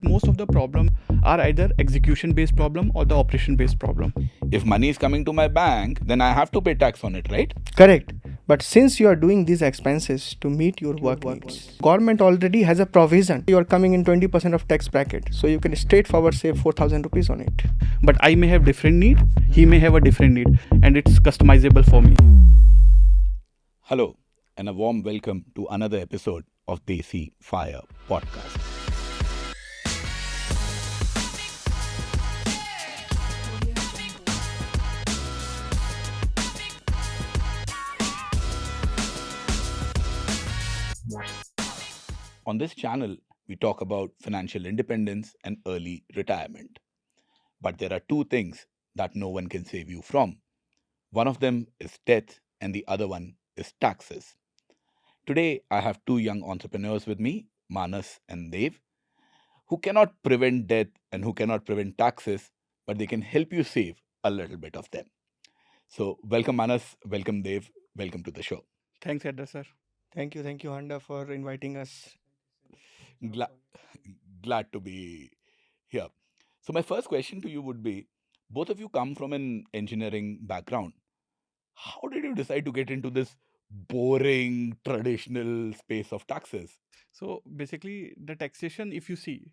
Most of the problem are either execution based problem or the operation based problem. If money is coming to my bank, then I have to pay tax on it, right? Correct. But since you are doing these expenses to meet your work needs, government already has a provision. You are coming in 20% of tax bracket. So you can straightforward save 4,000 rupees on it. But I may have different need, he may have a different need, and it's customizable for me. Hello, and a warm welcome to another episode of Desi Fire Podcast. On this channel, we talk about financial independence and early retirement. But there are two things that no one can save you from. One of them is death, and the other one is taxes. Today, I have two young entrepreneurs with me, Manas and Dev, who cannot prevent death and who cannot prevent taxes, but they can help you save a little bit of them. So, welcome Manas, welcome Dev, welcome to the show. Thanks, Edda sir. Thank you, Handa, for inviting us. Glad to be here. So, my first question to you would be, both of you come from an engineering background. How did you decide to get into this boring traditional space of taxes? So basically, the taxation, if you see,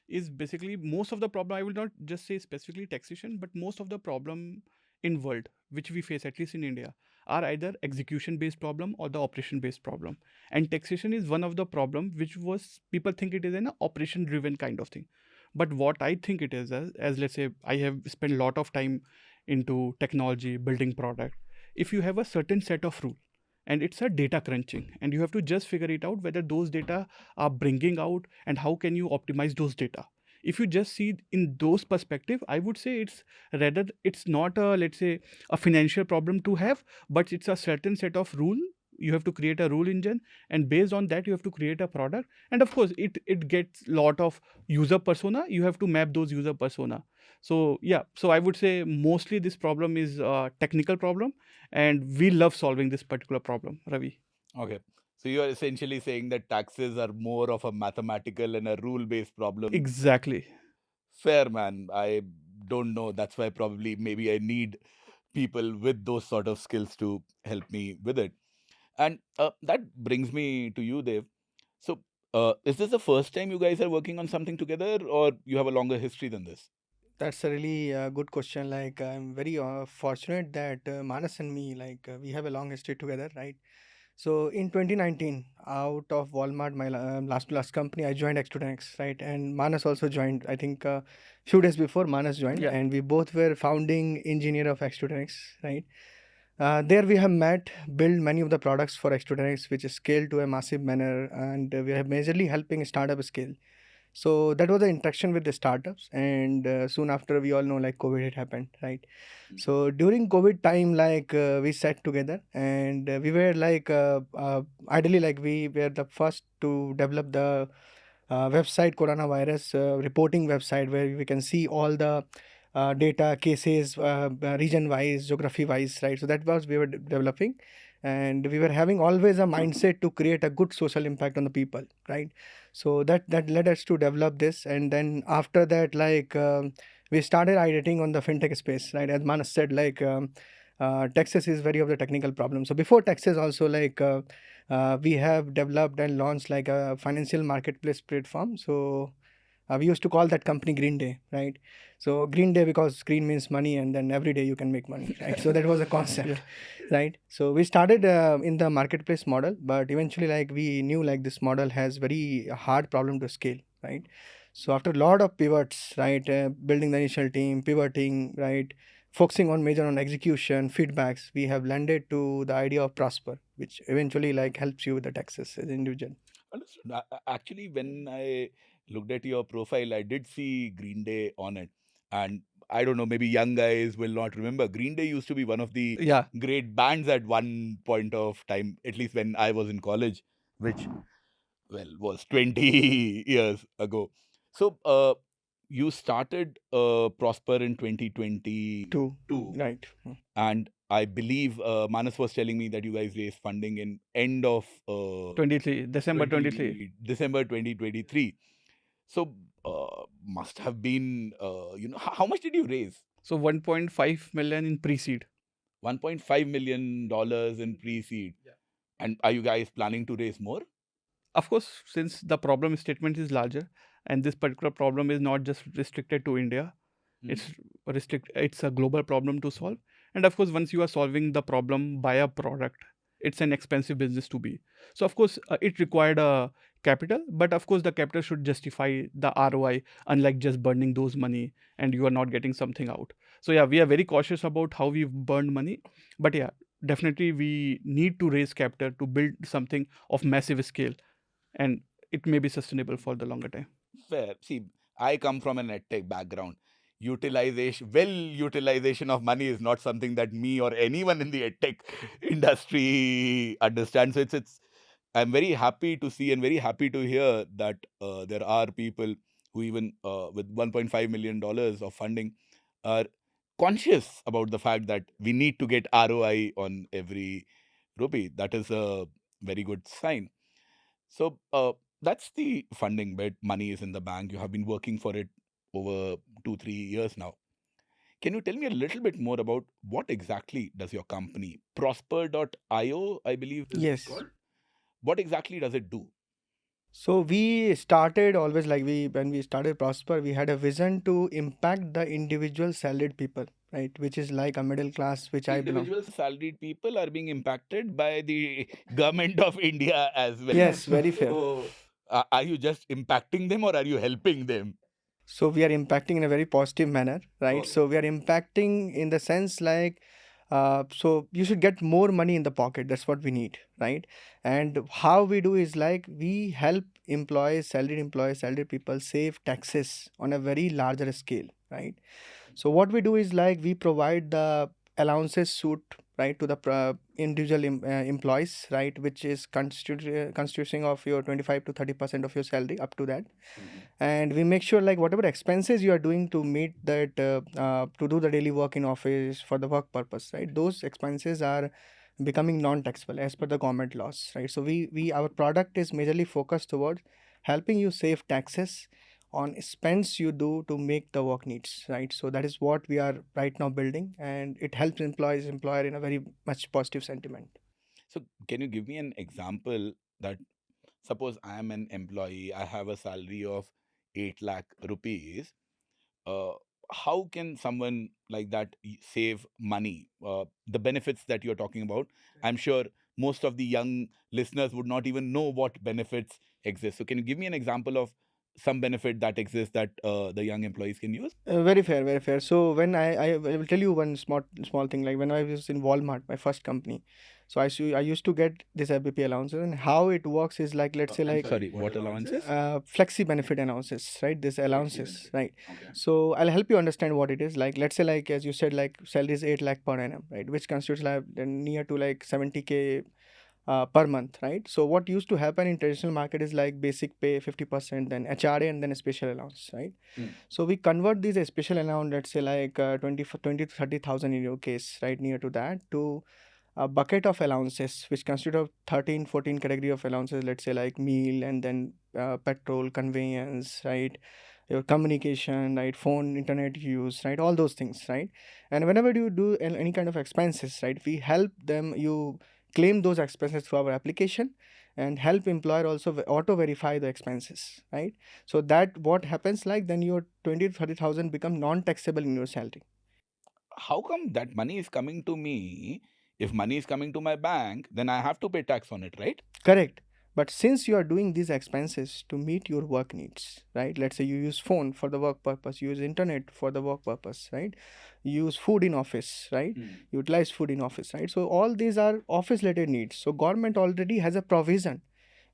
is basically most of the problem. I will not just say specifically taxation, but most of the problem in world which we face, at least in India, are either execution based problem or the operation based problem. And taxation is one of the problem which was people think it is an operation driven kind of thing. But what I think it is, as let's say I have spent a lot of time into technology, building product. If you have a certain set of rule and it's a data crunching and you have to just figure it out whether those data are bringing out and how can you optimize those data. If you just see in those perspective, I would say it's not a, let's say, a financial problem to have, but it's a certain set of rule. You have to create a rule engine, and based on that you have to create a product. And of course it gets lot of user persona. You have to map those user persona. So yeah, so I would say mostly this problem is a technical problem, and we love solving this particular problem, Ravi. Okay. So you are essentially saying that taxes are more of a mathematical and a rule-based problem. Exactly. Fair, man. I don't know. That's why probably maybe I need people with those sort of skills to help me with it. And that brings me to you, Dev. So is this the first time you guys are working on something together, or you have a longer history than this? That's a really good question. I'm very fortunate that Manas and me, we have a long history together, right? So in 2019, out of Walmart, my last company, I joined X2X, right? And Manas also joined. I think few days before Manas joined, Yeah. and we both were founding engineer of X2X, right? There we have met, built many of the products for X2X, which is scaled to a massive manner, and we have majorly helping startup scale. So that was the interaction with the startups, and soon after we all know COVID had happened, right? So during COVID time, we sat together, and we were ideally we were the first to develop the website coronavirus reporting website where we can see all the data cases region wise, geography wise, right? So that was we were developing, and we were having always a mindset to create a good social impact on the people, right? So that led us to develop this, and then after that we started iterating on the fintech space, right? As Manas said, taxes is very of the technical problem. So before taxes also we have developed and launched a financial marketplace platform. So we used to call that company Green Day, right? So Green Day because green means money, and then every day you can make money, right? So that was a concept, right? So we started in the marketplace model, but eventually we knew this model has very hard problem to scale, right? So after a lot of pivots, right, building the initial team, pivoting, right, focusing on major on execution, feedbacks, we have landed to the idea of Prosper, which eventually helps you with the taxes as an individual. Understood. Actually, when I looked at your profile, I did see Green Day on it. And I don't know, maybe young guys will not remember. Green Day used to be one of the Yeah. great bands at one point of time, at least when I was in college, which, well, was 20 years ago. So, you started Prosper in 2022. Right. And I believe Manas was telling me that you guys raised funding in end of 23 December 23. December 2023. So must have been, how much did you raise? So 1.5 million in pre-seed. $1.5 million in pre-seed. Yeah. And are you guys planning to raise more? Of course, since the problem statement is larger, and this particular problem is not just restricted to India, it's a global problem to solve. And of course, once you are solving the problem by a product, it's an expensive business to be. So of course, it required a capital, but of course the capital should justify the ROI, unlike just burning those money and you are not getting something out. So yeah, we are very cautious about how we've burned money, but yeah, definitely we need to raise capital to build something of massive scale, and it may be sustainable for the longer time. Fair. See, I come from an edtech background. Utilization of money is not something that me or anyone in the edtech industry understands. So it's I'm very happy to see and very happy to hear that there are people who even with $1.5 million of funding are conscious about the fact that we need to get ROI on every rupee. That is a very good sign. So that's the funding bit. Money is in the bank. You have been working for it over 2-3 years now. Can you tell me a little bit more about what exactly does your company, Prosper.io, I believe is Yes. called? What exactly does it do? So we started always like when we started Prosper, we had a vision to impact the individual salaried people, right? Which is like a middle class, which I belong. Individual salaried people are being impacted by the government of India as well. Yes, very fair. So, are you just impacting them or are you helping them? So we are impacting in a very positive manner, right? Oh. So we are impacting in the sense like, so you should get more money in the pocket. That's what we need, right? And how we do is like we help employees, salaried people save taxes on a very larger scale, right? So what we do is like we provide the allowances suit, right, to the individual employees, right, which is constituting of your 25 to 30% of your salary up to that. And we make sure like whatever expenses you are doing to meet that to do the daily work in office for the work purpose, right, those expenses are becoming non-taxable as per the government laws, right? So we our product is majorly focused towards helping you save taxes on spends you do to make the work needs, right? So that is what we are right now building, and it helps employer in a very much positive sentiment. So can you give me an example that suppose I am an employee, I have a salary of 8 lakh rupees. Uh, how can someone like that save money? The benefits that you're talking about, I'm sure most of the young listeners would not even know what benefits exist. So can you give me an example of some benefit that exists that the young employees can use? Very fair, very fair. So when I will tell you one small thing, like when I was in Walmart, my first company, so I used to get this FBP allowances, and how it works is like, let's say like Sorry, what allowances? Flexi Benefit allowances, right? This allowances, right? So I'll help you understand what it is. Like let's say like as you said, like salary is 8 lakh per annum, right? Which constitutes like near to like 70K per month, right? So what used to happen in traditional market is like basic pay 50%, then HRA, and then a special allowance, right? So we convert these special allowance, let's say like 20 to 30,000 in your case, right, near to that, to a bucket of allowances which consist of 13 14 category of allowances, let's say like meal, and then petrol, conveyance, right, your communication, right, phone, internet use, right, all those things, right? And whenever you do any kind of expenses, right, we help them, you claim those expenses through our application, and help employer also auto verify the expenses, right? So that what happens like then your 20 to 30,000 become non-taxable in your salary. How come that money is coming to me? If money is coming to my bank, then I have to pay tax on it, right? Correct. But since you are doing these expenses to meet your work needs, right? Let's say you use phone for the work purpose, you use internet for the work purpose, right? You use food in office, right? Utilize food in office, right? So all these are office related needs. So government already has a provision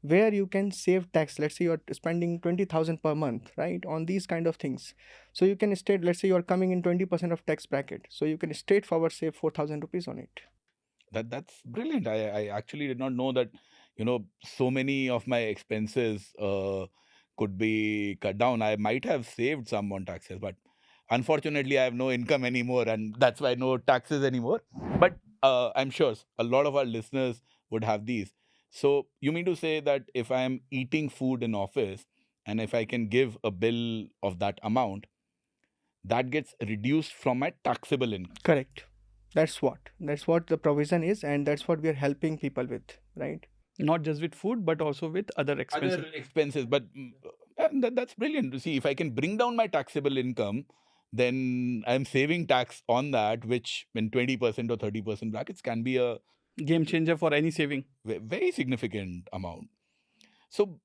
where you can save tax. Let's say you're spending 20,000 per month, right, on these kind of things. So you can state, let's say you're coming in 20% of tax bracket. So you can straightforward save 4,000 rupees on it. That's brilliant. I actually did not know that, so many of my expenses could be cut down. I might have saved some on taxes, but unfortunately, I have no income anymore, and that's why no taxes anymore. But I'm sure a lot of our listeners would have these. So you mean to say that if I am eating food in office and if I can give a bill of that amount, that gets reduced from my taxable income. Correct. That's what the provision is, and that's what we are helping people with, right? Not just with food, but also with other expenses. Other expenses, but that's brilliant to see. If I can bring down my taxable income, then I'm saving tax on that, which in 20% or 30% brackets can be a Game changer for any saving. very significant amount. So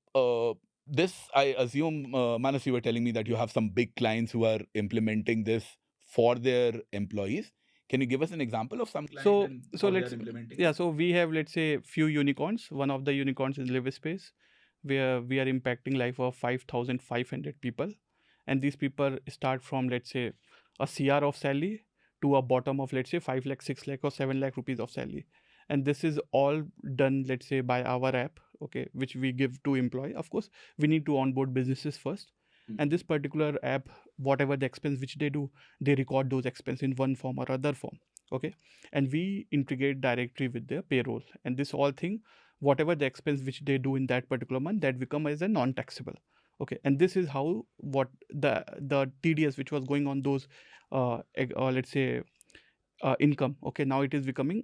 this, I assume, Manas, you were telling me that you have some big clients who are implementing this for their employees. Can you give us an example of some client So and so how they let's are implementing? yeah. So we have, let's say, few unicorns. One of the unicorns is Live-Space, where we are impacting life of 5,500 people, and these people start from, let's say, a CR of salary to a bottom of, let's say, 5 lakh, 6 lakh, or 7 lakh rupees of salary, and this is all done, let's say, by our app, okay, which we give to employee. Of course, we need to onboard businesses first, and this particular app, whatever the expense which they do, they record those expense in one form or other form, okay, and we integrate directly with their payroll, and this all thing, whatever the expense which they do in that particular month, that become as a non-taxable, okay, and this is how what the TDS which was going on those let's say income, okay, now it is becoming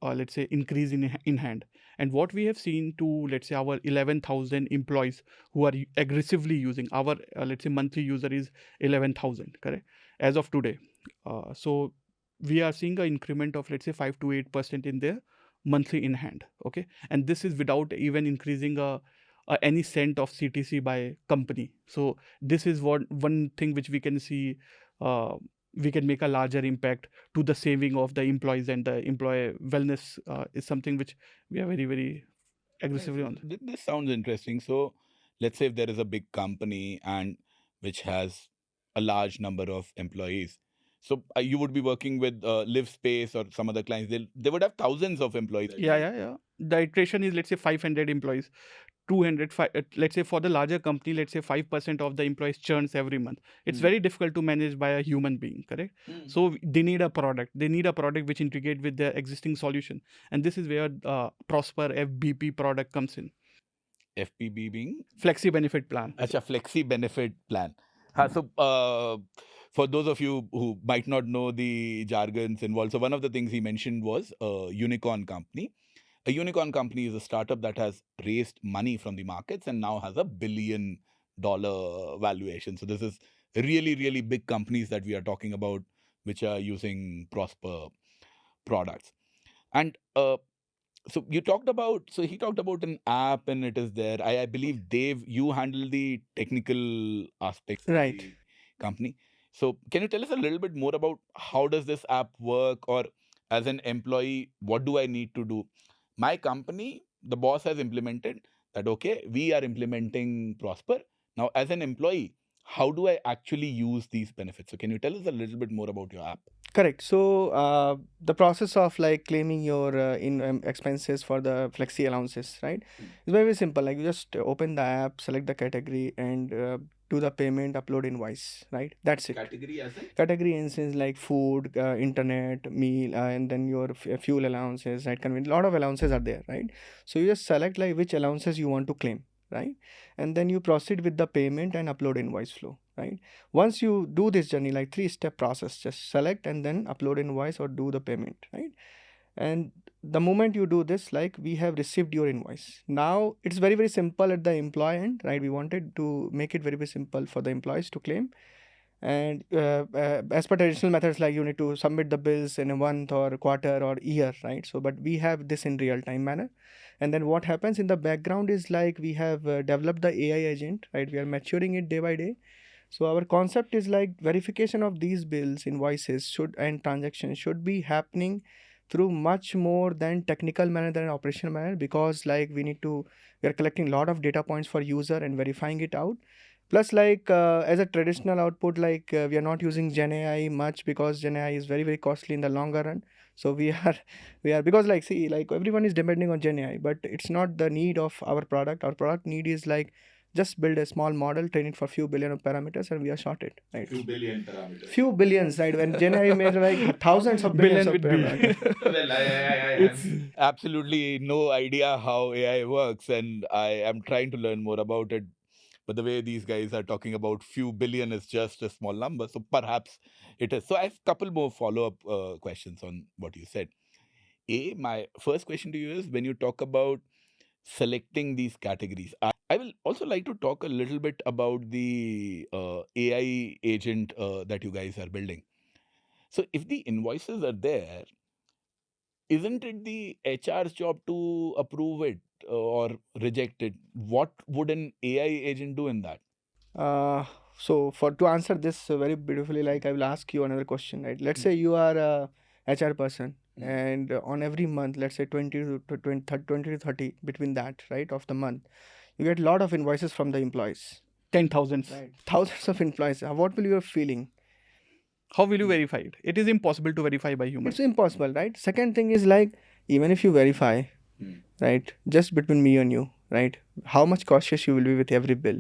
let's say increase in hand. And what we have seen to, let's say, our 11,000 employees who are aggressively using our let's say monthly user is 11,000, correct, as of today. So we are seeing an increment of, let's say, 5 to 8% in their monthly in hand, okay, and this is without even increasing any cent of CTC by company. So this is one thing which we can see, we can make a larger impact to the saving of the employees, and the employee wellness is something which we are very, very aggressively on. This sounds interesting. So let's say if there is a big company and which has a large number of employees. So you would be working with Live Space or some other clients. They would have thousands of employees. Yeah. The iteration is, let's say, 500 employees. 200, let's say, for the larger company, let's say 5% of the employees churns every month. It's very difficult to manage by a human being, correct? So they need a product. They need a product which integrate with their existing solution, and this is where Prosper FBP product comes in. FBP being Flexi Benefit Plan. Acha, Flexi Benefit Plan. So for those of you who might not know the jargons involved, so one of the things he mentioned was a unicorn company. A unicorn company is a startup that has raised money from the markets and now has $1 billion valuation. So this is really, really big companies that we are talking about, which are using Prosper products. And so he talked about an app and it is there. I believe, Dave, you handle the technical aspects of Right. the company. So can you tell us a little bit more about how does this app work, or as an employee, what do I need to do? My company, the boss has implemented that, okay, we are implementing Prosper. Now, as an employee, how do I actually use these benefits? So can you tell us a little bit more about your app? Correct. So the process of like claiming your expenses for the flexi allowances, right? It's very, very simple. Like you just open the app, select the category, and do the payment, upload invoice, right? That's it. Category as in? Category instance like food, internet, meal, and then your fuel allowances, right? A lot of allowances are there, right? So you just select like which allowances you want to claim, right? And then you proceed with the payment and upload invoice flow, right? Once you do this journey, like 3-step process, just select and then upload invoice or do the payment, right? And the moment you do this, like we have received your invoice. Now it's very, very simple at the employee end, right? We wanted to make it very, very simple for the employees to claim. And as per traditional methods, like you need to submit the bills in a month or a quarter or year, right? So but we have this in real time manner. And then what happens in the background is like we have developed the AI agent, right? We are maturing it day by day. So our concept is like verification of these bills, invoices and transactions should be happening through much more than technical manner than operational manner, because like we are collecting a lot of data points for user and verifying it out. Plus, like as a traditional output, like we are not using Gen AI much, because Gen AI is very, very costly in the longer run. So we are because like see, like everyone is depending on Gen AI, but it's not the need of our product. Our product need is like just build a small model, train it for few billion of parameters, and we are sorted, right? Few billion parameters. Few billions, right? When Gen AI made like thousands of billions of parameters. Well, I have absolutely no idea how AI works, and I am trying to learn more about it. but the way these guys are talking about few billion is just a small number. So perhaps it is. So I have a couple more follow-up questions on what you said. My first question to you is, when you talk about selecting these categories, I will also like to talk a little bit about the AI agent that you guys are building. So if the invoices are there, isn't it the HR's job to approve it or reject it? What would an AI agent do in that? So for to answer this very beautifully, like I will ask you another question, right? Let's say you are a HR person, and on every month, let's say 20 to 20 to 30, between that, right, of the month, you get a lot of invoices from the employees, 10,000s. right? Thousands of employees. What will you be feeling? How will you verify it? It is impossible to verify by human. It's impossible, right? Second thing is, like, even if you verify, right, just between me and you, right, how much cautious you will be with every bill.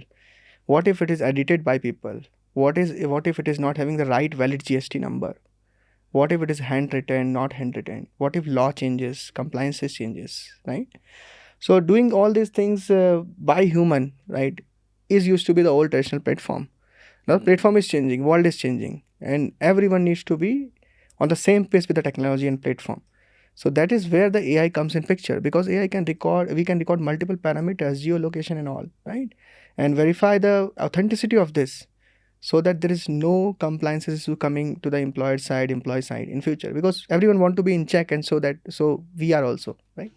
What if it is edited by people? What if it is not having the right valid GST number? What if it is handwritten, not handwritten? What if law changes, compliances changes, right? So doing all these things by human, right, is used to be the old traditional platform. Now the platform is changing, world is changing, and everyone needs to be on the same pace with the technology and platform. So that is where the AI comes in picture, because we can record multiple parameters, geolocation and all, right? And verify the authenticity of this, so that there is no compliance issue coming to the employee side in future, because everyone want to be in check, and so we are also, right?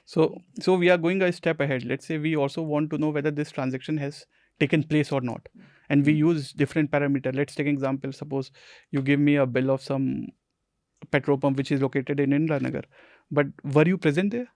So we are going a step ahead. Let's say we also want to know whether this transaction has taken place or not. And we use different parameters. Let's take an example. Suppose you give me a bill of some petrol pump which is located in Indranagar. But were you present there?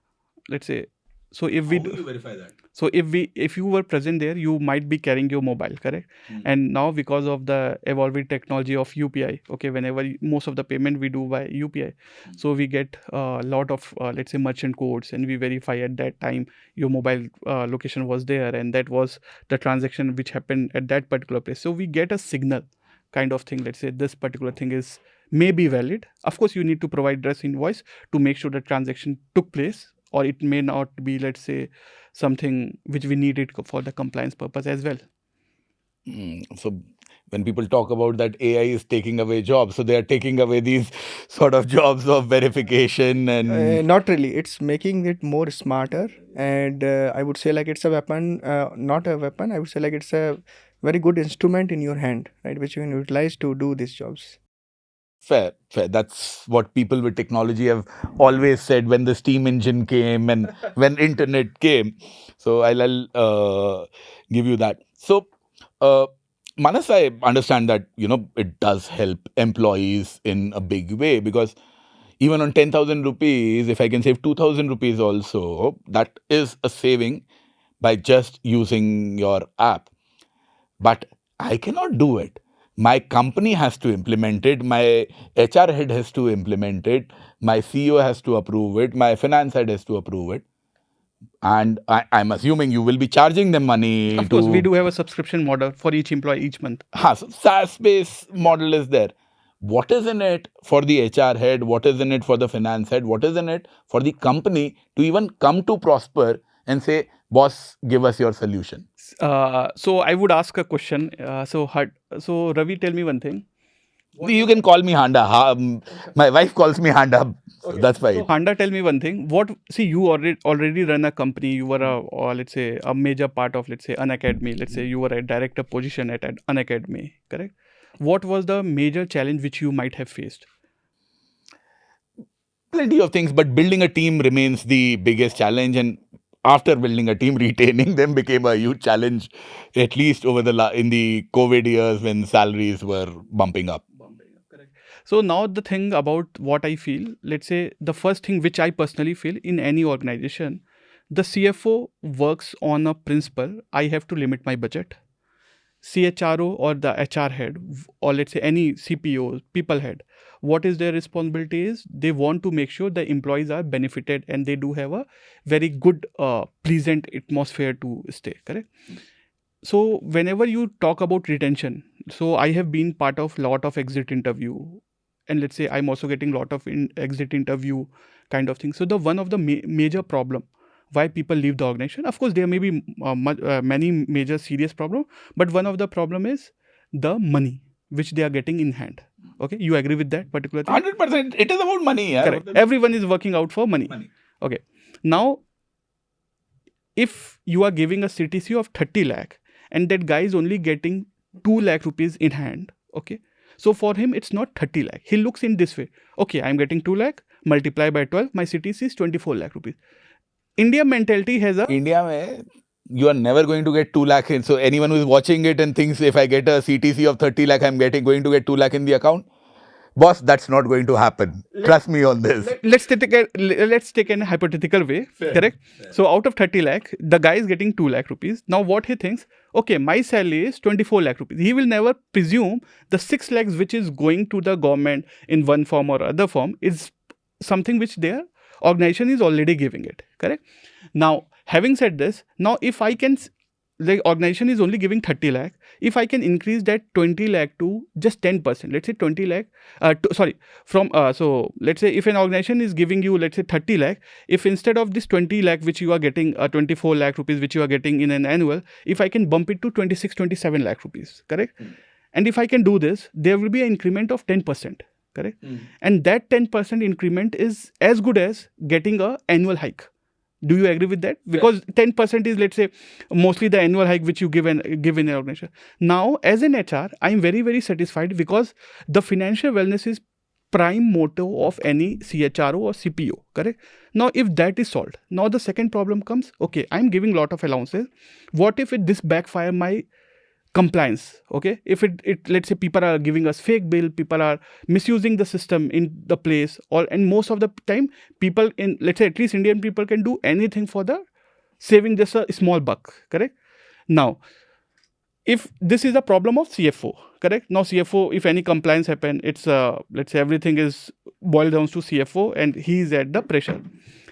Let's say. So if we How will you verify that? So if you were present there, you might be carrying your mobile, correct? And now, because of the evolving technology of UPI, okay, whenever most of the payment we do by UPI, so we get a lot of let's say merchant codes, and we verify at that time your mobile location was there, and that was the transaction which happened at that particular place. So we get a signal kind of thing. Let's say this particular thing is may be valid. Of course, you need to provide address invoice to make sure the transaction took place, or it may not be, let's say, something which we need it for the compliance purpose as well. So when people talk about that AI is taking away jobs, so they are taking away these sort of jobs of verification and Not really. It's making it more smarter, and I would say, like, it's a weapon, not a weapon. I would say, like, it's a very good instrument in your hand, right, which you can utilize to do these jobs. Fair. That's what people with technology have always said when the steam engine came and when internet came. So I'll give you that. So, Manas, I understand that, it does help employees in a big way, because even on 10,000 rupees, if I can save 2,000 rupees also, that is a saving by just using your app. But I cannot do it. My company has to implement it. My HR head has to implement it. My CEO has to approve it. My finance head has to approve it. And I'm assuming you will be charging them money. Of course, we do have a subscription model for each employee each month. So SaaS-based model is there. What is in it for the HR head? What is in it for the finance head? What is in it for the company to even come to Prosper and say, boss, give us your solution? So I would ask a question. So Ravi, tell me one thing. You can call me Handa. My wife calls me Handa. So that's fine. So Handa, tell me one thing. You already run a company. You were or let's say a major part of, let's say, an academy. Let's say you were a director position at an academy, correct? What was the major challenge which you might have faced? Plenty of things, but building a team remains the biggest challenge. And after building a team, retaining them became a huge challenge, at least over in the COVID years when salaries were bumping up. Correct. So now the thing about what I feel, let's say the first thing which I personally feel in any organization, the CFO works on a principle, I have to limit my budget. CHRO or the HR head, or let's say any CPO, people head, what is their responsibility is they want to make sure the employees are benefited and they do have a very good, pleasant atmosphere to stay, correct? So whenever you talk about retention, so I have been part of lot of exit interview, and let's say I'm also getting lot of exit interview kind of thing. So the one of the major problem why people leave the organization. Of course, there may be many major serious problems, but one of the problem is the money which they are getting in hand. Okay, you agree with that particular thing? 100%. It is about money. Yeah. Correct. Everyone is working out for money. Okay. Now, if you are giving a CTC of 30 lakh and that guy is only getting 2 lakh rupees in hand, okay, so for him it's not 30 lakh. He looks in this way. Okay, I'm getting 2 lakh, multiply by 12, my CTC is 24 lakh rupees. India mentality has a... India mein, you are never going to get 2 lakh in. So anyone who is watching it and thinks if I get a CTC of 30 lakh, I'm going to get 2 lakh in the account. Boss, that's not going to happen. Trust me on this. Let's take a hypothetical way, correct? So out of 30 lakh, the guy is getting 2 lakh rupees. Now what he thinks, okay, my salary is 24 lakh rupees. He will never presume the 6 lakhs which is going to the government in one form or other form is something which their organization is already giving it, correct? Now, having said this, now if I can... the organization is only giving 30 lakh. If I can increase that 20 lakh to just 10%, let's say 20 lakh, so let's say if an organization is giving you, let's say 30 lakh, if instead of this 20 lakh which you are getting, 24 lakh rupees which you are getting in an annual, if I can bump it to 26, 27 lakh rupees, correct? And if I can do this, there will be an increment of 10%, correct? And that 10% increment is as good as getting a annual hike. Do you agree with that? Because 10% is, let's say, mostly the annual hike which you give in an organization. Now, as an HR, I'm very, very satisfied because the financial wellness is prime motto of any CHRO or CPO, correct? Now, if that is solved, now the second problem comes, okay, I'm giving a lot of allowances. What if this backfire my compliance? Okay, if it let's say people are giving us fake bill, people are misusing the system in the place, and most of the time people in, let's say, at least Indian people can do anything for the saving just a small buck, correct? Now, if this is a problem of CFO, correct? Now CFO, if any compliance happen, it's let's say everything is boiled down to CFO and he is at the pressure.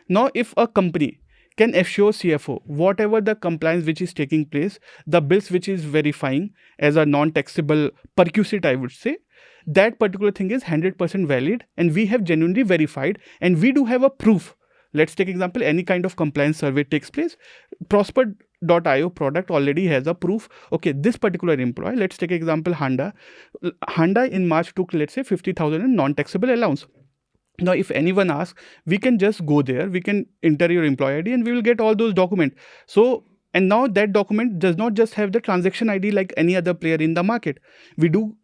Now if a company can assure CFO whatever the compliance which is taking place, the bills which is verifying as a non-taxable perquisite, I would say, that particular thing is 100% valid and we have genuinely verified and we do have a proof. Let's take example, any kind of compliance survey takes place. Prosper.io product already has a proof. Okay, this particular employee, let's take example Honda. Honda in March took, let's say, 50,000 in non-taxable allowance. Now, if anyone asks, we can just go there, we can enter your employee ID and we will get all those documents. So, and now that document does not just have the transaction ID like any other player in the market. We do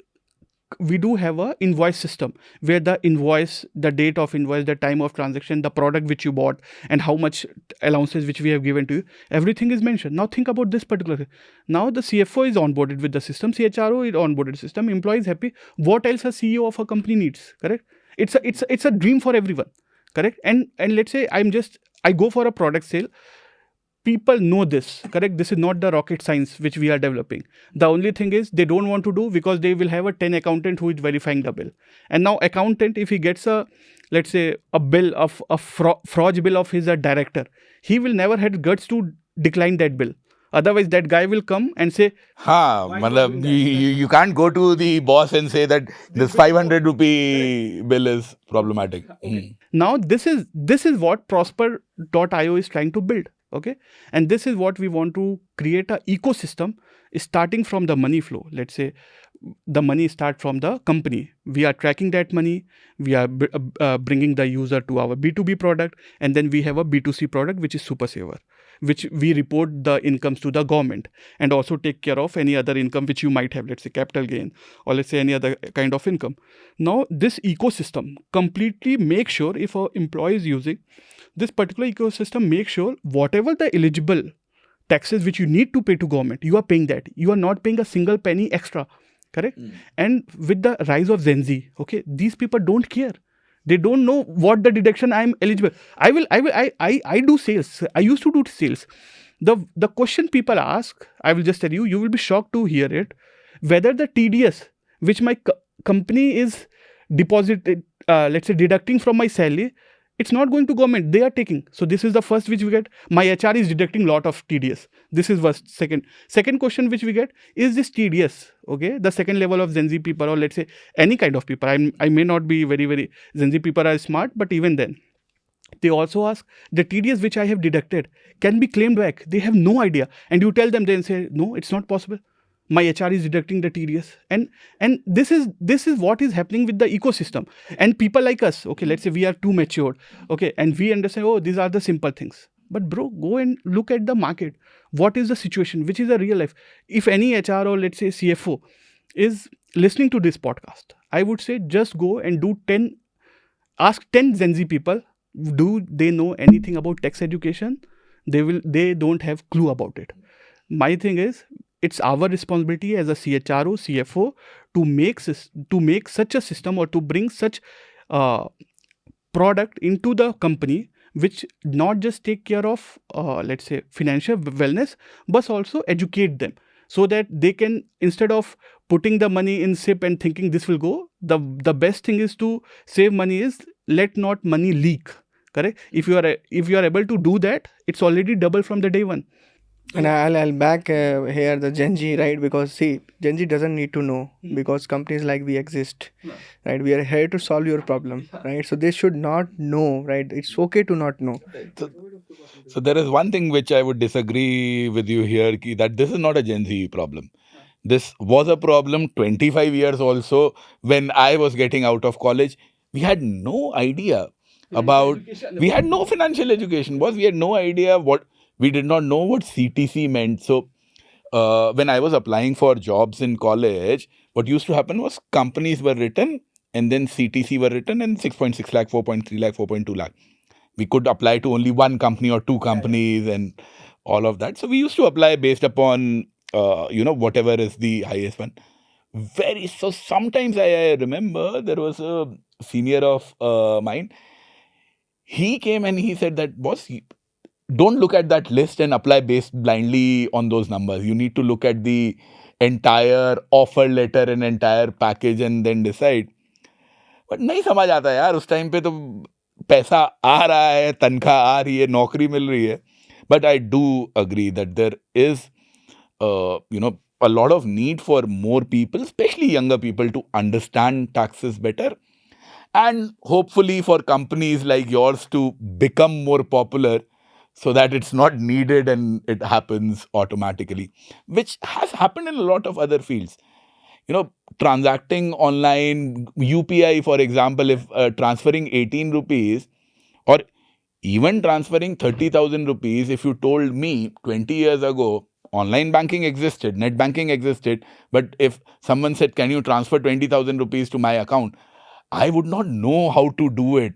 have a invoice system where the invoice, the date of invoice, the time of transaction, the product which you bought and how much allowances which we have given to you, everything is mentioned. Now think about this particular thing. Now the CFO is onboarded with the system, CHRO is onboarded system, employee is happy. What else a CEO of a company needs, correct? It's a dream for everyone, correct? And let's say I go for a product sale. People know this, correct? This is not the rocket science which we are developing. The only thing is they don't want to do because they will have a 10 accountant who is verifying the bill. And now accountant, if he gets let's say a bill of a fraud bill of his director, he will never have guts to decline that bill. Otherwise, that guy will come and say, you can't go to the boss and say that this 500 rupee bill is problematic. Now, this is what Prosper.io is trying to build. Okay, and this is what we want to create a ecosystem starting from the money flow. Let's say the money start from the company. We are tracking that money. We are bringing the user to our B2B product, and then we have a B2C product which is Super Saver, which we report the incomes to the government and also take care of any other income which you might have, let's say capital gain or let's say any other kind of income. Now this ecosystem completely makes sure if an employee is using this particular ecosystem, make sure whatever the eligible taxes which you need to pay to government, you are paying that. You are not paying a single penny extra, correct? And with the rise of Gen Z, okay, these people don't care. They don't know what the deduction I am eligible. I do sales. I used to do sales. The question people ask, I will just tell you, you will be shocked to hear it, whether the TDS which my company is deposited, let's say deducting from my salary, it's not going to government, they are taking. So this is the first which we get. My HR is deducting lot of TDS. This is first. Second question which we get is this TDS, okay? The second level of Gen Z people, or let's say any kind of people. I may not be very, very, Gen Z people are smart, but even then, They also ask, the TDS which I have deducted can be claimed back. They have no idea. And you tell them, they say, no, it's not possible. My HR is deducting the TDS. And this is what is happening with the ecosystem. And people like us, okay, let's say we are too matured, okay, and we understand, oh, these are the simple things. But bro, go and look at the market. What is the situation? Which is the real life? If any HR or let's say CFO is listening to this podcast, I would say just go and ask 10 Gen Z people, do they know anything about tax education? They don't have clue about it. My thing is, it's our responsibility as a CHRO, CFO to make such a system or to bring such product into the company which not just take care of let's say financial wellness, but also educate them, so that they can, instead of putting the money in SIP and thinking this will go, the best thing is to save money is let not money leak. Correct? If you are able to do that, it's already double from the day one. And I'll back here the Gen Z, right? Because see, Gen Z doesn't need to know, because companies like we exist, right? We are here to solve your problem, right? So they should not know, right? It's okay to not know. So there is one thing which I would disagree with you here, that this is not a Gen Z problem. This was a problem 25 years also when I was getting out of college. We had no idea about, we had no financial education, boss. We had no idea we did not know what CTC meant. So when I was applying for jobs in college, what used to happen was companies were written and then CTC were written and 6.6 lakh, 4.3 lakh, 4.2 lakh. We could apply to only one company or two companies and all of that. So we used to apply based upon, whatever is the highest one. So sometimes I remember there was a senior of mine. He came and he said that, boss, don't look at that list and apply based blindly on those numbers. You need to look at the entire offer letter and entire package and then decide. But नहीं समझ आता यार, उस time पे तो पैसा आ रहा है, तनख्वाह आ रही है, नौकरी मिल रही है. But I do agree that there is, a lot of need for more people, especially younger people, to understand taxes better. And hopefully for companies like yours to become more popular so that it's not needed and it happens automatically, which has happened in a lot of other fields. Transacting online, UPI, for example, if transferring 18 rupees or even transferring 30,000 rupees, if you told me 20 years ago, online banking existed, net banking existed, but if someone said, can you transfer 20,000 rupees to my account? I would not know how to do it.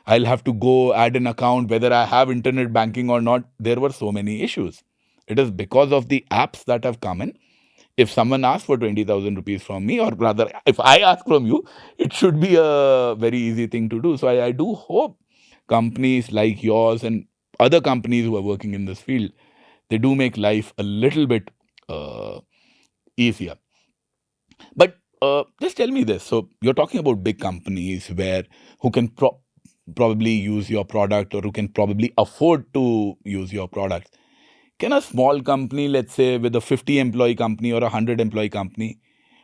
I'll have to go add an account, whether I have internet banking or not. There were so many issues. It is because of the apps that have come in. If someone asks for 20,000 rupees from me, or rather, if I ask from you, it should be a very easy thing to do. So I do hope companies like yours and other companies who are working in this field, they do make life a little bit easier. But just tell me this. So you're talking about big companies who can probably use your product, or who can probably afford to use your product. Can a small company, let's say with a 50 employee company or a 100 employee company,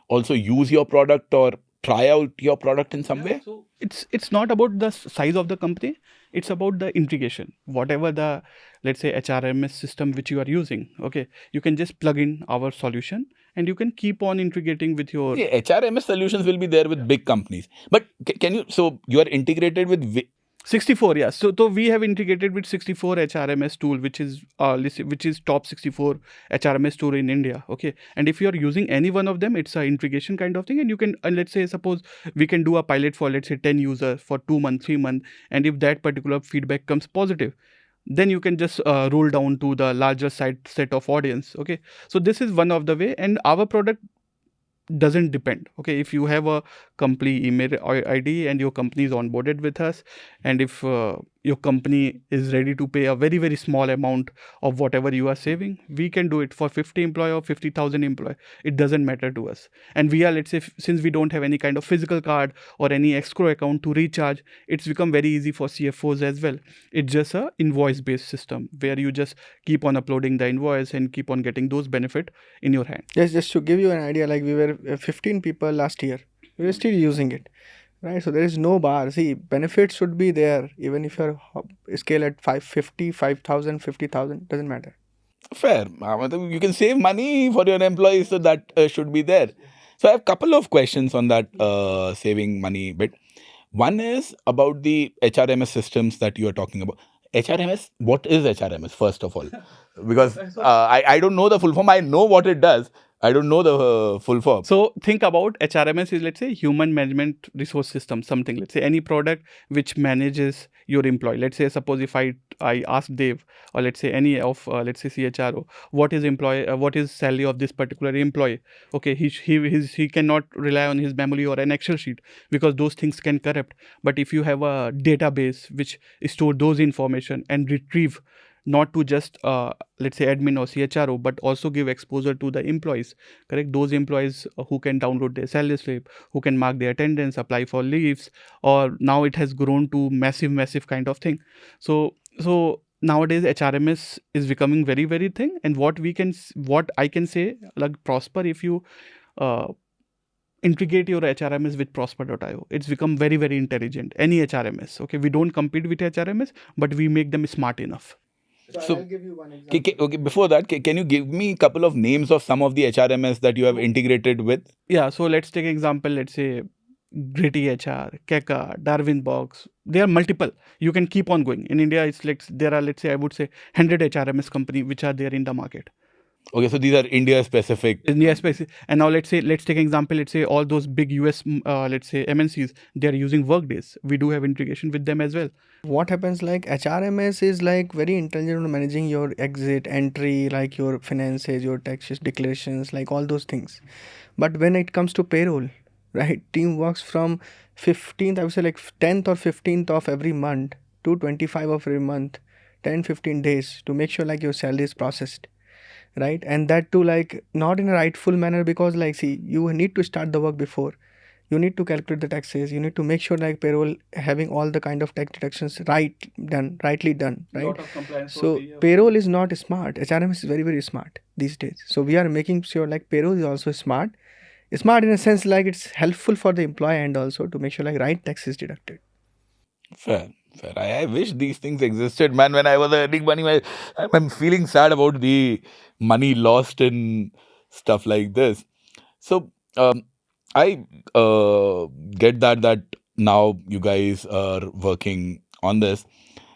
also use your product or try out your product in some way? So it's not about the size of the company. It's about the integration. Whatever the, let's say, HRMS system which you are using, okay, you can just plug in our solution and you can keep on integrating with your... Yeah, HRMS solutions will be there with big companies. But can you, so you are integrated with 64, yeah. So we have integrated with 64 HRMS tool, which is top 64 HRMS tool in India. Okay, and if you are using any one of them, it's an integration kind of thing, and you can, let's say, suppose we can do a pilot for, let's say, 10 users for 2 months, 3 months, and if that particular feedback comes positive, then you can just roll down to the larger set of audience. Okay, so this is one of the way, and our product doesn't depend. Okay, if you have a company email ID and your company is onboarded with us, and if your company is ready to pay a very very small amount of whatever you are saving, we can do it for 50 employee or 50,000 employee. It doesn't matter to us. And we are, let's say, since we don't have any kind of physical card or any escrow account to recharge, it's become very easy for CFOs as well. It's just a invoice based system where you just keep on uploading the invoice and keep on getting those benefit in your hand. Yes, just to give you an idea, like we were 15 people last year. We were still using it. right? So there is no bar. See, benefits should be there even if your scale at 550, 5,000, 50,000, doesn't matter. Fair. You can save money for your employees, so that should be there. So I have a couple of questions on that saving money bit. One is about the HRMS systems that you are talking about. HRMS, what is HRMS, first of all? Because I don't know the full form. I know what it does. I don't know the full form. So think about HRMS is, let's say, human management resource system, something. Let's say any product which manages your employee. Let's say, suppose if I ask Dave, or let's say any of let's say CHRO, what is salary of this particular employee? Okay, he cannot rely on his memory or an Excel sheet, because those things can corrupt. But if you have a database which store those information and retrieve, not to just let's say admin or CHRO, but also give exposure to the employees, correct? Those employees who can download their salary slip, who can mark their attendance, apply for leaves, or now it has grown to massive kind of thing. So nowadays HRMS is becoming very thing. And what I can say, like Prosper, if you integrate your HRMS with Prosper.io, it's become very intelligent. Any HRMS, okay, we don't compete with HRMS, but we make them smart enough. So, I'll give you one example. okay, before that, can you give me a couple of names of some of the HRMS that you have integrated with? Yeah, so let's take example, let's say Gritty HR, Keka, Darwin Box. There are multiple. You can keep on going. In India, it's like there are, let's say, I would say 100 HRMS company which are there in the market. Okay, so these are India specific. India specific. And now let's take example, let's say all those big US, let's say MNCs, they are using Workdays. We do have integration with them as well. What happens, like HRMS is like very intelligent on managing your exit, entry, like your finances, your taxes, declarations, like all those things. But when it comes to payroll, right, team works from 15th, I would say like 10th or 15th of every month to 25 of every month, 10-15 days to make sure like your salary is processed, right? And that too, like not in a rightful manner, because like, see, you need to start the work before. You need to calculate the taxes. You need to make sure like payroll having all the kind of tax deductions rightly done, right? So payroll is not smart. HRMS is very smart these days. So we are making sure like payroll is also smart in a sense like it's helpful for the employee and also to make sure like right tax is deducted. Fair. I wish these things existed, man. When I was earning money, I'm feeling sad about the money lost in stuff like this. So I get that now you guys are working on this,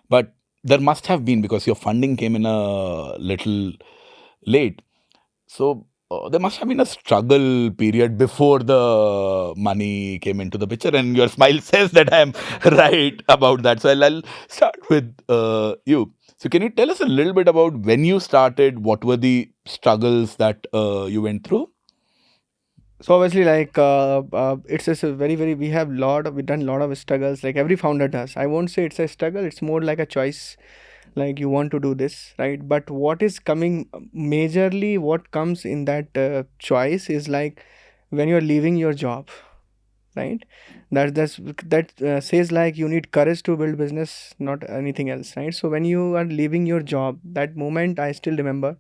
but there must have been, because your funding came in a little late. So there must have been a struggle period before the money came into the picture, and your smile says that I'm right about that. So I'll start with you. So can you tell us a little bit about when you started? What were the struggles that you went through? So obviously like it's just a very we've done a lot of struggles, like every founder does. I won't say it's a struggle, it's more like a choice, like you want to do this, right? But what is coming majorly, what comes in that choice is like when you're leaving your job, right? That says like you need courage to build business, not anything else, right? So when you are leaving your job, that moment I still remember,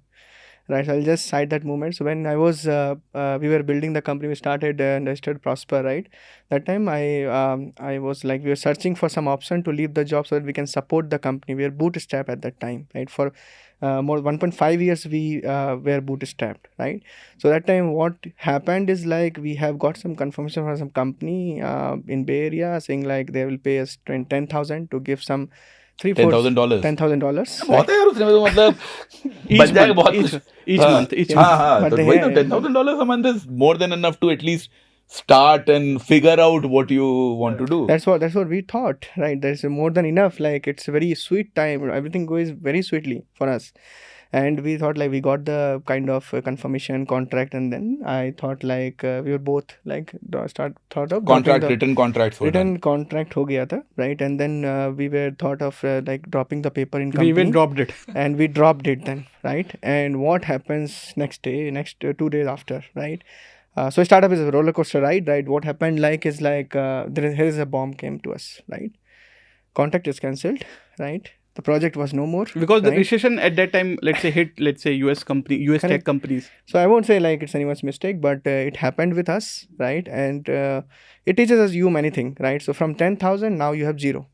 right? So I'll just cite that moment. So when I was we were building the company, we started and I started Prosper, right? That time I was like, we were searching for some option to leave the job so that we can support the company. We were bootstrap at that time, right? For more 1.5 years we were bootstrapped, right? So that time what happened is like we have got some confirmation from some company in Bay Area saying like they will pay us 10,000 to give some $10,000. $10,000 बहुत है यार उसने मतलब बच जाएगा बहुत कुछ each month. हाँ हाँ But तो they वही तो had- $10,000 a month is more than enough to at least start and figure out what you want to do. That's what we thought, right? There's more than enough. Like it's a very sweet time. Everything goes very sweetly for us, and we thought like we got the kind of confirmation contract, and then I thought like we were both like thought of Contract, dropping the written contracts were written done. contract हो गया था, right? And then we were thought of like dropping the paper in company. We even dropped it. And we dropped it then, right? And what happens next day, 2 days after, right? So startup is a roller coaster ride, right? What happened like is like here is a bomb came to us, right? Contract is cancelled, right? the project was no more. Because the right? recession at that time, let's say hit, let's say US tech Correct. companies. So I won't say like it's anyone's mistake, but it happened with us, right? And it teaches us you many things, right? So from 10,000 now you have zero.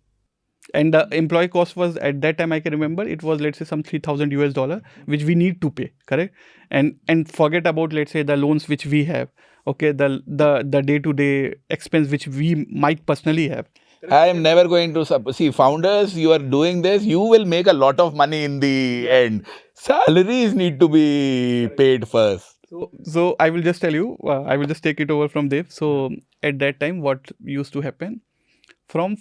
And the employee cost was at that time, I can remember, it was, let's say, some $3,000 which we need to pay, correct? And forget about, let's say, the loans which we have, okay, the day-to-day expense which we might personally have. I am never going to see founders. You are doing this, you will make a lot of money in the end. Salaries need to be paid first. So I will just tell you, I will just take it over from Dev. So at that time, what used to happen, from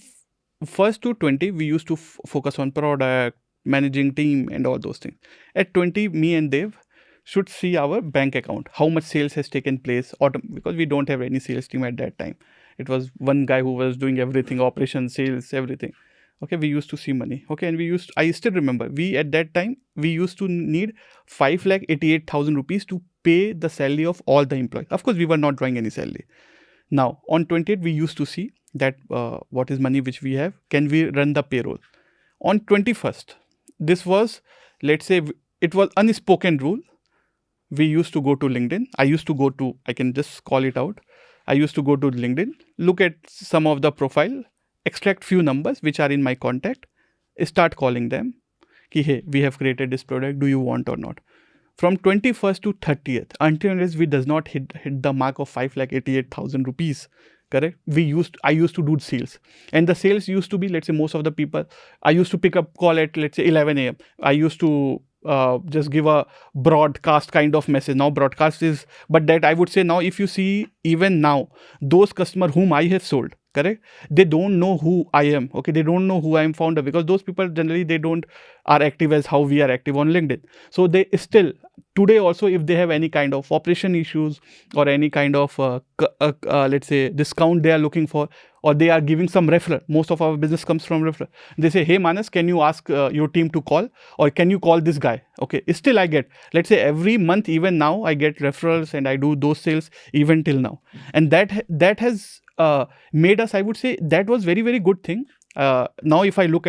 first to 20, we used to focus on product, managing team, and all those things. At 20, me and Dev should see our bank account, how much sales has taken place, because we don't have any sales team at that time. It was one guy who was doing everything, operations, sales, everything. Okay, we used to see money. Okay, and I still remember, we at that time, we used to need 5,88,000 rupees to pay the salary of all the employees. Of course, we were not drawing any salary. Now, on 28th, we used to see that what is money which we have, can we run the payroll. On 21st, this was, let's say, it was unspoken rule. We used to go to LinkedIn. I can just call it out. I used to go to LinkedIn, look at some of the profile, extract few numbers which are in my contact, start calling them, ki, hey, we have created this product, do you want or not? From 21st to 30th, until unless we does not hit the mark of 5,88,000 rupees, correct? I used to do sales, and the sales used to be, let's say, most of the people, I used to pick up call at, let's say, 11 a.m. I used to just give a broadcast kind of message. Now broadcast is, but that I would say now, if you see even now, those customer whom I have sold, correct, they don't know who I am. Okay, they don't know who I am founder, because those people generally, they don't are active as how we are active on LinkedIn. So they still today also, if they have any kind of operation issues or any kind of let's say discount they are looking for, or they are giving some referral, most of our business comes from referral, they say, hey Manas, can you ask your team to call, or can you call this guy? Okay, still I get, let's say, every month, even now I get referrals, and I do those sales even till now. And that has made us, I would say, that was very, very good thing. Now if I look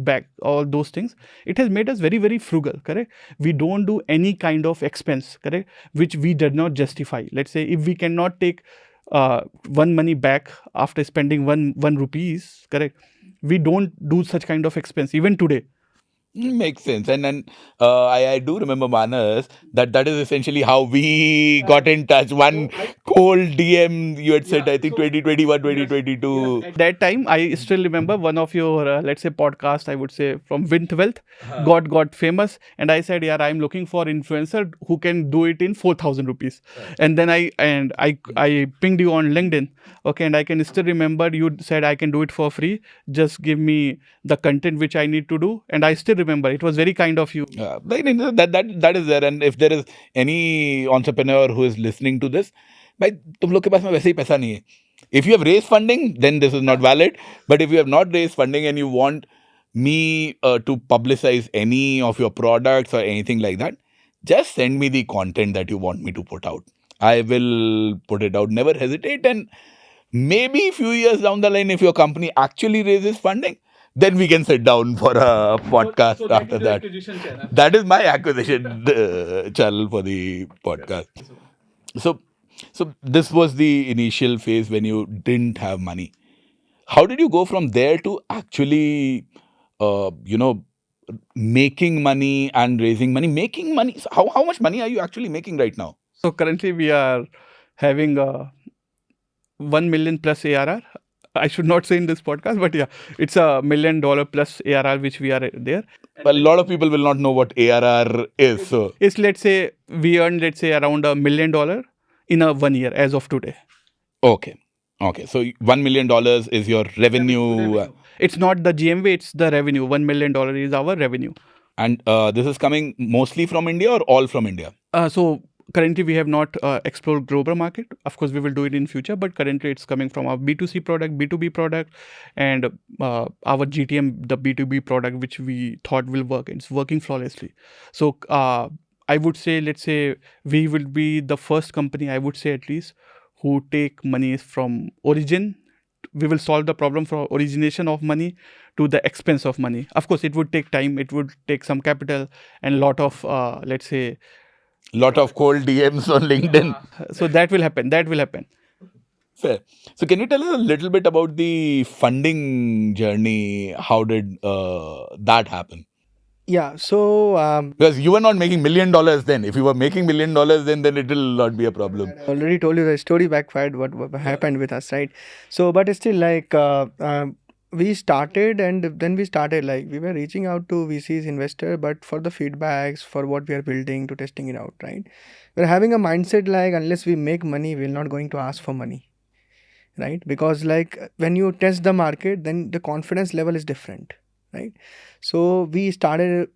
back all those things, it has made us very, very frugal, correct? We don't do any kind of expense, correct, which we did not justify. Let's say if we cannot take one money back after spending one rupees, correct, we don't do such kind of expense even today. Makes sense. And then I do remember, Manas, that is essentially how we got in touch. One cold DM you had said, I think 2021, 2022. At that time, I still remember one of your, let's say, podcast, I would say, from Win Wealth, got famous. And I said, yeah, I'm looking for influencer who can do it in 4,000 rupees. And then I pinged you on LinkedIn. Okay, and I can still remember you said, I can do it for free. Just give me the content which I need to do. And I still remember, it was very kind of you. That is there. And if there is any entrepreneur who is listening to this, भाई तुम लोग के पास में वैसे ही पैसा नहीं है. If you have raised funding, then this is not valid. But if you have not raised funding and you want me to publicize any of your products or anything like that, just send me the content that you want me to put out. I will put it out. Never hesitate. And maybe a few years down the line, if your company actually raises funding, then we can sit down for a podcast so after that. That is my acquisition channel for the podcast. So this was the initial phase when you didn't have money. How did you go from there to actually, making money and raising money? Making money. So how much money are you actually making right now? So currently we are having 1 million plus ARR. I should not say in this podcast, but yeah, it's $1 million plus ARR which we are there. But a lot of people will not know what ARR is. So it's, let's say, we earn, let's say, around $1 million in a 1 year as of today. Okay. So $1 million is your revenue. It's not the GMV, it's the revenue. $1 million is our revenue. And this is coming mostly from India or all from India? So currently we have not explored global market. Of course, we will do it in future, but currently it's coming from our B2C product, B2B product, and our GTM, the B2B product, which we thought will work. It's working flawlessly. So I would say, let's say, we will be the first company, I would say at least, who take money from origin we will solve the problem from origination of money to the expense of money. Of course, it would take time, it would take some capital and lot of let's say Lot of cold DMs on LinkedIn. so that will happen. That will happen. Fair. So can you tell us a little bit about the funding journey? How did that happen? Yeah. So Because you were not making $1 million then. If you were making $1 million then it will not be a problem. I already told you the story backfired. What happened with us, right? So, but still, like we started, and then we started like we were reaching out to VCs, investor, but for the feedbacks for what we are building to testing it out, right? We're having a mindset like unless we make money, we're not going to ask for money, right? Because like when you test the market, then the confidence level is different, right? So we started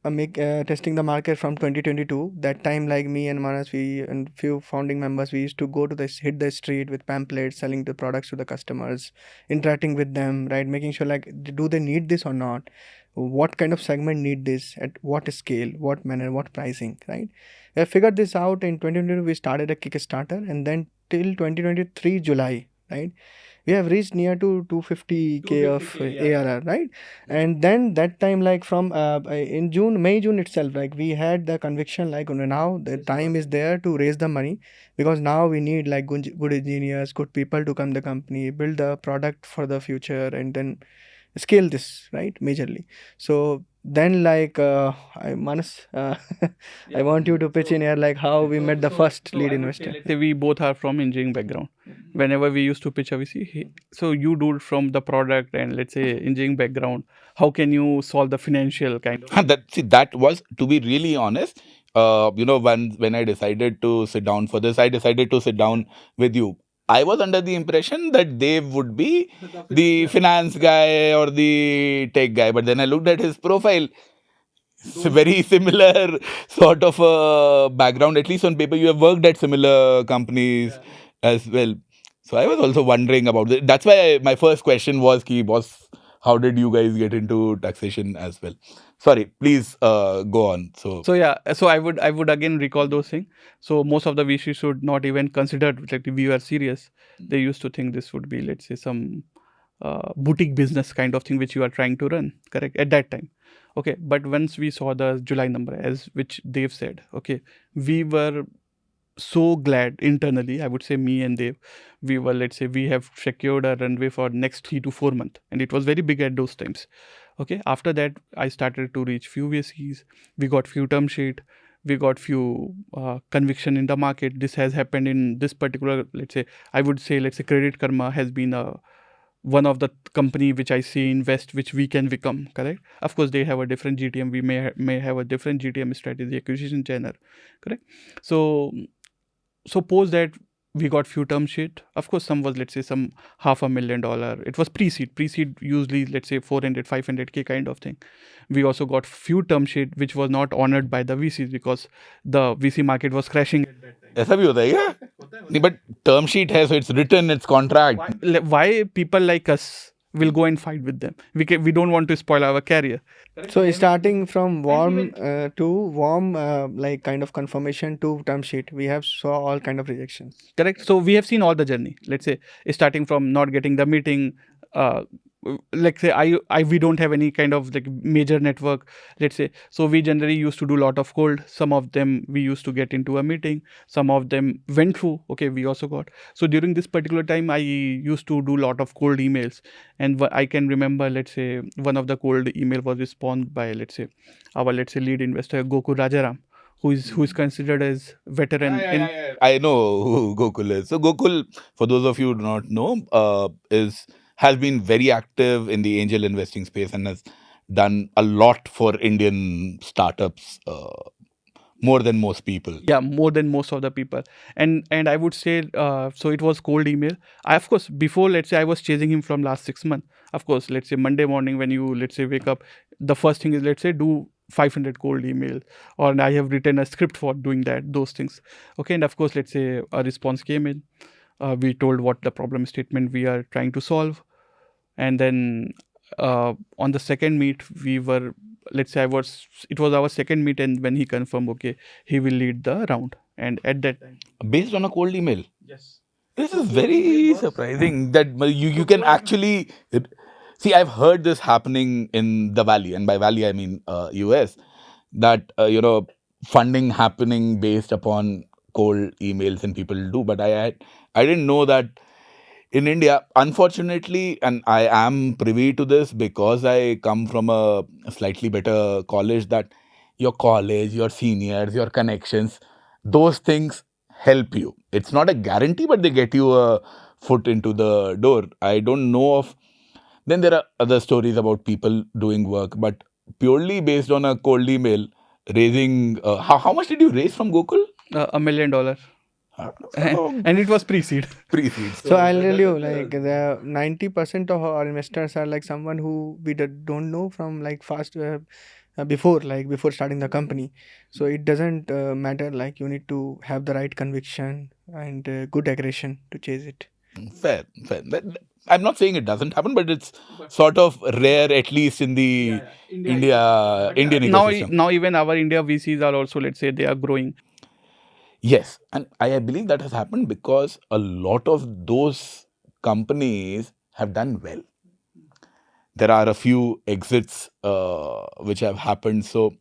testing the market from 2022. That time, like me and Manas, we and few founding members, we used to go to hit the street with pamphlets, selling the products to the customers, interacting with them, right? Making sure like do they need this or not? What kind of segment need this? At what scale? What manner? What pricing? Right? We figured this out in 2022. We started a Kickstarter, and then till 2023 July, right? We have reached near to 250k of ARR, right? And then that time, like from in June itself, like we had the conviction, like now the time is there to raise the money, because now we need like good engineers, good people to come the company, build the product for the future, and then scale this, right, majorly. So then like Manas, I want you to pitch in here like how we met the first lead investor. Let's say we both are from engineering background. Whenever we used to pitch a VC, so you do it from the product and let's say engineering background. How can you solve the financial kind of? That was, to be really honest, when I decided to sit down for this, I decided to sit down with you. I was under the impression that Dave would be the finance guy or the tech guy, but then I looked at his profile. It's a very similar sort of a background. At least on paper, you have worked at similar companies as well. So I was also wondering about it. That's why my first question was, how did you guys get into taxation as well? Sorry, please go on. So yeah, so I would again recall those things. So most of the VCs should not even consider like if you are serious. They used to think this would be, let's say, some boutique business kind of thing which you are trying to run, correct, at that time. Okay, but once we saw the July number, as which Dave said, okay, we were so glad internally, I would say me and Dave, we were, let's say, we have secured a runway for next 3 to 4 months, and it was very big at those times. Okay, after that, I started to reach few VCs, we got few term sheet, we got few conviction in the market. This has happened in this particular, let's say, I would say, let's say, Credit Karma has been one of the company which I see invest, which we can become, correct? Of course, they have a different GTM. We may have a different GTM strategy, acquisition channel, correct? So suppose that we got few term sheet. Of course, some was, let's say, some $500,000. It was pre-seed. Pre-seed usually, let's say, 400, 500k kind of thing. We also got few term sheet which was not honored by the VCs because the VC market was crashing at that time. ऐसा भी होता है क्या? नहीं, but term sheet है, so it's written, it's contract. Why people like us will go and fight with them? We don't want to spoil our career. So starting from warm to warm, like kind of confirmation to term sheet, we have saw all kind of rejections. Correct. So we have seen all the journey. Let's say starting from not getting the meeting. Let's say we don't have any kind of like major network. Let's say, so we generally used to do a lot of cold. Some of them we used to get into a meeting. Some of them went through. Okay, we also got. So during this particular time, I used to do a lot of cold emails, and I can remember, let's say, one of the cold email was responded by, let's say, our lead investor Gokul Rajaram, who is considered as veteran. I know who Gokul is. So Gokul, for those of you who do not know, has been very active in the angel investing space and has done a lot for Indian startups, more than most people. Yeah, more than most of the people. And I would say, so it was cold email. Of course, before, let's say, I was chasing him from last 6 months. Of course, let's say Monday morning when you, let's say, wake up, the first thing is, let's say, do 500 cold email, or I have written a script for doing those things. Okay, and of course, let's say a response came in. We told what the problem statement we are trying to solve. And then on the second meet, we were, let's say, it was our second meet, and when he confirmed, okay, he will lead the round. And at that time, based on a cold email. Yes. This is very surprising that you can actually see. I've heard this happening in the Valley, and by Valley I mean US. That funding happening based upon cold emails and people do, but I didn't know that in India, unfortunately, and I am privy to this because I come from a slightly better college, that your college, your seniors, your connections, those things help you. It's not a guarantee, but they get you a foot into the door. I don't know of. Then there are other stories about people doing work, but purely based on a cold email, raising. How much did you raise from Gokul? $1 million. Oh, And it was pre-seed. pre-seed. So I'll tell you, like the 90% of our investors are like someone who we don't know from like before starting the company. So it doesn't matter. Like you need to have the right conviction and good aggression to chase it. Fair, fair. I'm not saying it doesn't happen, but it's sort of rare, at least in the Indian Now, ecosystem. now even our India VCs are also, let's say, they are growing. Yes, and I believe that has happened because a lot of those companies have done well. There are a few exits which have happened. So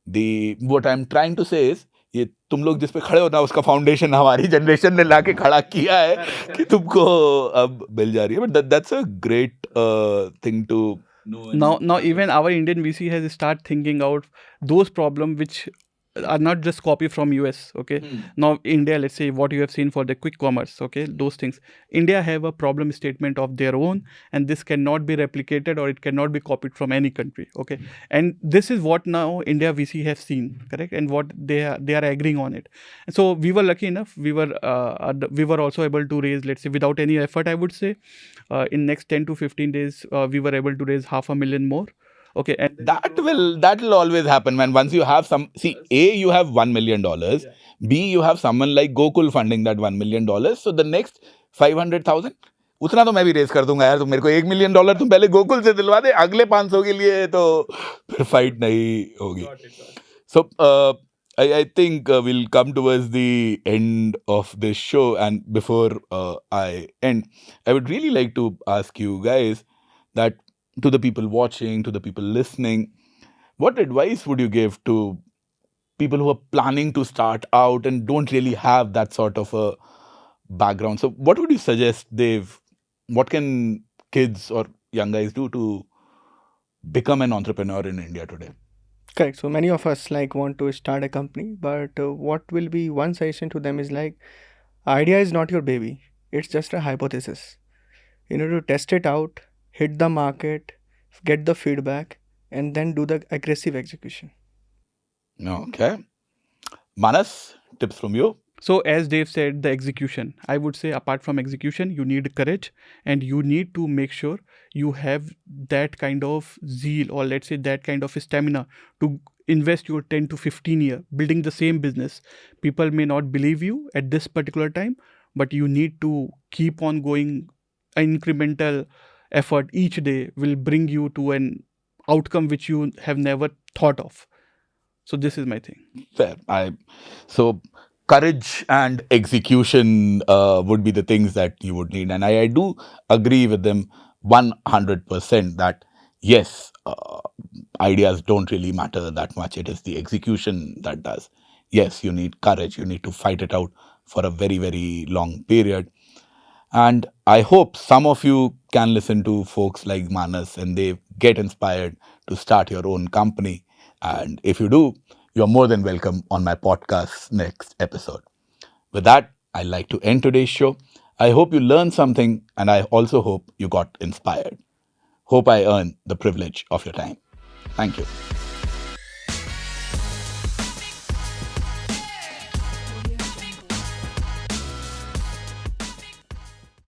what I'm trying to say is, ये तुम लोग जिस पे खड़े हो ना, उसका foundation हमारी जनरेशन ने लाके खड़ा किया है कि तुमको अब मिल जा रही है. But that's a great thing to know. Now even our Indian VC has start thinking out those problems which are not just copy from US. Okay. Now India, let's say what you have seen for the quick commerce, okay, those things. India have a problem statement of their own, and this cannot be replicated or it cannot be copied from any country. Okay. And this is what now India VC have seen, correct, and what they are agreeing on it. And so we were lucky enough. We were also able to raise, let's say, without any effort, I would say, in next 10 to 15 days, we were able to raise $500,000 more. Okay, and that will always happen, man. Once you have you have $1 million. B, you have someone like Gokul funding that $1 million. So the next 500,000, उतना तो मैं भी race कर दूंगा यार. तुम मेरे को $1 million तुम पहले गोकुल से दिलवा दे, अगले 500 के लिए तो फिर फाइट नहीं होगी. So I think we'll come towards the end of this show, and before I end, I would really like to ask you guys that, to the people watching, to the people listening, what advice would you give to people who are planning to start out and don't really have that sort of a background? So what would you suggest, Dave? What can kids or young guys do to become an entrepreneur in India today? Correct. So many of us like want to start a company, but what will be one suggestion to them is like, idea is not your baby. It's just a hypothesis. You need to test it out, hit the market, get the feedback, and then do the aggressive execution. Okay. Manas, tips from you? so as Dave said, the execution, I would say, apart from execution, you need courage, and you need to make sure you have that kind of zeal, or let's say that kind of stamina to invest your 10 to 15 year building the same business. People may not believe you at this particular time, but you need to keep on going. Incremental effort each day will bring you to an outcome which you have never thought of. So this is my thing. Fair. So courage and execution would be the things that you would need, and I do agree with them 100% that yes, ideas don't really matter that much. It is the execution that does. Yes, you need courage. You need to fight it out for a very, very long period. And I hope some of you can listen to folks like Manas and they get inspired to start your own company. And if you do, you're more than welcome on my podcast next episode. With that, I'd like to end today's show. I hope you learned something, and I also hope you got inspired. Hope I earned the privilege of your time. Thank you.